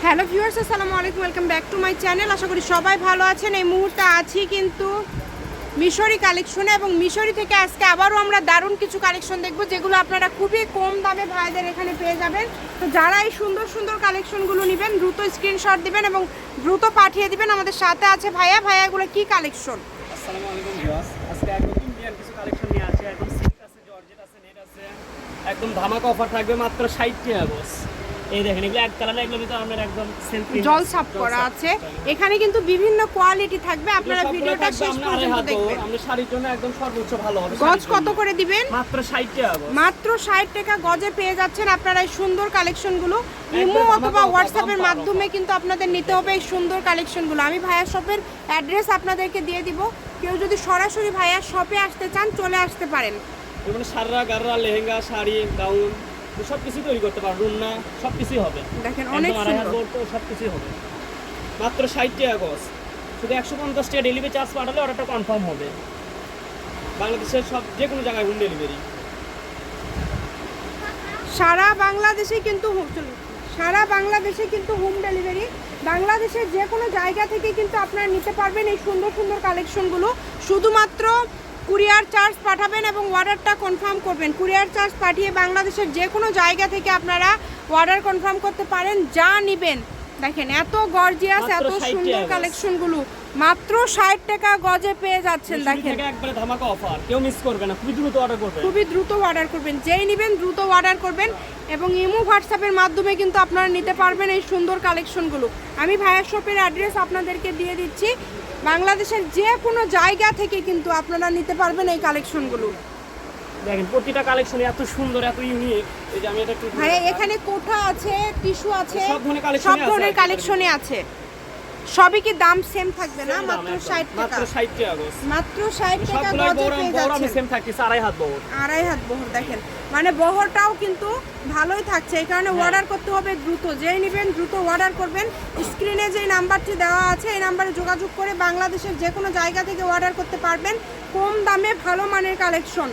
Hello viewers, আসসালামু আলাইকুম, welcome back to my channel. আশা করি সবাই ভালো আছেন। এই মুহূর্তে আছি কিন্তু মিশরি কালেকশনে, এবং মিশরি থেকে আজকে আবারও আমরা দারুণ কিছু কালেকশন দেখব, যেগুলো আপনারা খুবই কম দামে ভাইদের এখানে পেয়ে যাবেন। তো যারা এই সুন্দর সুন্দর কালেকশনগুলো নেবেন দ্রুত স্ক্রিনশট দিবেন এবং দ্রুত পাঠিয়ে দিবেন। আমাদের সাথে আছে ভাইয়া। এগুলো কি কালেকশন? আসসালামু আলাইকুম ভিউয়ার্স, আজকে একদম ইন্ডিয়ান কিছু কালেকশন নিয়ে আছে। একদম সিল্ক আছে, জর্জেট আছে, নেট আছে, একদম ধামাকা অফার থাকবে মাত্র 60 টাকা বস। এই দেখেন, এগুলো এক কালার, এগুলো ভিতরে আমাদের একদম সেলফ জল সাপ করা আছে। এখানে কিন্তু বিভিন্ন কোয়ালিটি থাকবে, আপনারা ভিডিওটা শেষ পর্যন্ত দেখবেন। আমরা শাড়ির জন্য একদম সর্বোচ্চ ভালো হবে। গজ কত করে দিবেন? মাত্র 60 টাকা বস। মাত্র 60 টাকা গজে পেয়ে যাচ্ছেন আপনারা এই সুন্দর কালেকশনগুলো। ইমো অথবা হোয়াটসঅ্যাপের মাধ্যমে কিন্তু আপনাদের নিতে হবে এই সুন্দর কালেকশনগুলো। আমি ভাইয়া শপের অ্যাড্রেস আপনাদেরকে দিয়ে দিব। কেউ যদি সরাসরি ভাইয়া শপে আসতে চান চলে আসতে পারেন। মানে সাররা গাররা, লেহেঙ্গা, শাড়ি, গাউন সব কিছু তৈরি করতে পারবেন। রুন্না সব কিছুই হবে। দেখেন অনেক সুন্দর, সব কিছুই হবে মাত্র 60 টাকা গজ। শুধু 150 টাকা ডেলিভারি চার্জ পাঠালে অর্ডারটা কনফার্ম হবে। বাংলাদেশের সব যে কোনো জায়গায় হোম ডেলিভারি, সারা বাংলাদেশে কিন্তু হোম ডেলিভারি। বাংলাদেশের যে কোনো জায়গা থেকে কিন্তু আপনারা নিতে পারবেন এই সুন্দর সুন্দর কালেকশনগুলো। শুধুমাত্র কুরিয়ার চার্জ পাঠাবেন এবং অর্ডারটা কনফার্ম করবেন। কুরিয়ার চার্জ পাঠিয়ে বাংলাদেশের যে কোনো জায়গা থেকে আপনারা অর্ডার কনফার্ম করতে পারেন। যা নেবেন দেখেন, এত গর্জিয়াস, এত সুন্দর কালেকশনগুলো মাত্র 60 টাকা গজে পেয়ে যাচ্ছেন। দেখেন একবারে ধামাকা অফার, কেউ মিস করবে না। খুবই দ্রুত অর্ডার করবেন। যেই নেবেন দ্রুত অর্ডার করবেন এবং ইমো হোয়াটসঅ্যাপের মাধ্যমে কিন্তু আপনারা নিতে পারবেন এই সুন্দর কালেকশনগুলো। আমি ভাইয়ার শপের অ্যাড্রেস আপনাদেরকে দিয়ে দিচ্ছি। বাংলাদেশের যে কোনো জায়গা থেকে কিন্তু আপনারা নিতে পারবেন এই কালেকশনগুলো। দেখেন প্রতিটা কালেকশন এত সুন্দর, এত ইউনিক। এই যে আমি এটা একটু ভাইয়া এখানে কোঠা আছে, টিস্যু আছে, সব ধরনের কালেকশনে আছে। সবই কি দাম সেম থাকবে না? মাত্র 60 টাকা। মাত্র 60 টাকা গজ। মাত্র 60 টাকা গজে পেয়ে যাচ্ছেন। আমি সেম থাকতেছে আড়াই হাত বহর। আড়াই হাত বহর। দেখেন মানে বহরটাও কিন্তু ভালোই থাকছে। এই কারণে অর্ডার করতে হবে দ্রুত। যেই নেবেন দ্রুত অর্ডার করবেন। স্ক্রিনে যে নাম্বারটি দেওয়া আছে এই নাম্বারে যোগাযোগ করে বাংলাদেশের যে কোনো জায়গা থেকে অর্ডার করতে পারবেন। কম দামে ভালো মানের কালেকশন,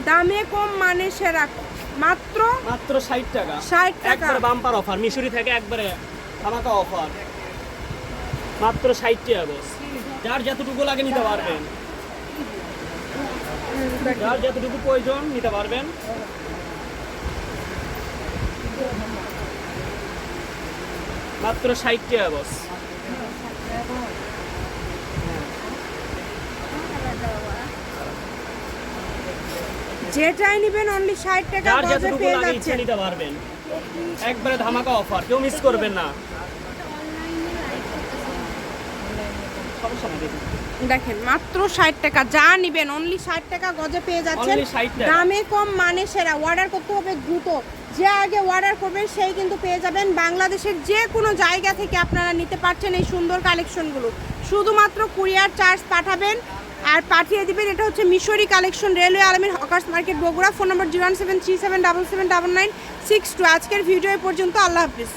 দামে কম মানে সেরা। মাত্র 60 টাকা। 60 টাকা একবারে বাম্পার অফার। মিশরি থেকে একবারে ধামাকা অফার মাত্র 60 টাকা বস। যার যতটুকু লাগে নিতে পারবেন, যার যতটুকু প্রয়োজন নিতে পারবেন। মাত্র 60 টাকা বস। যেটাই নেবেন অনলি 60 টাকা যার গজে যতটুকু পেয়ে লাগে ইচ্ছা যাচ্ছেন। নিতে পারবেন। একবারে ধামাকা অফার, কেউ মিস করবেন না। দেখেন মাত্র 60 টাকা, যা নেবেন অনলি 60 টাকা গজে পেয়ে যাচ্ছেন। দামে কম মানে সেরা। অর্ডার করতে হবে দ্রুত। যে আগে অর্ডার করবেন সেই কিন্তু পেয়ে যাবেন। বাংলাদেশের যে কোনো জায়গা থেকে আপনারা নিতে পারছেন এই সুন্দর কালেকশনগুলো। শুধুমাত্র কুরিয়ার চার্জ পাঠাবেন আর পাঠিয়ে দিবেন। এটা হচ্ছে মিশরি কালেকশন, রেলওয়ে আলমীর হকার্স মার্কেট, বগুড়া। ফোন নম্বর 01737779962। আজকের ভিডিও পর্যন্ত। আল্লাহ হাফিজ।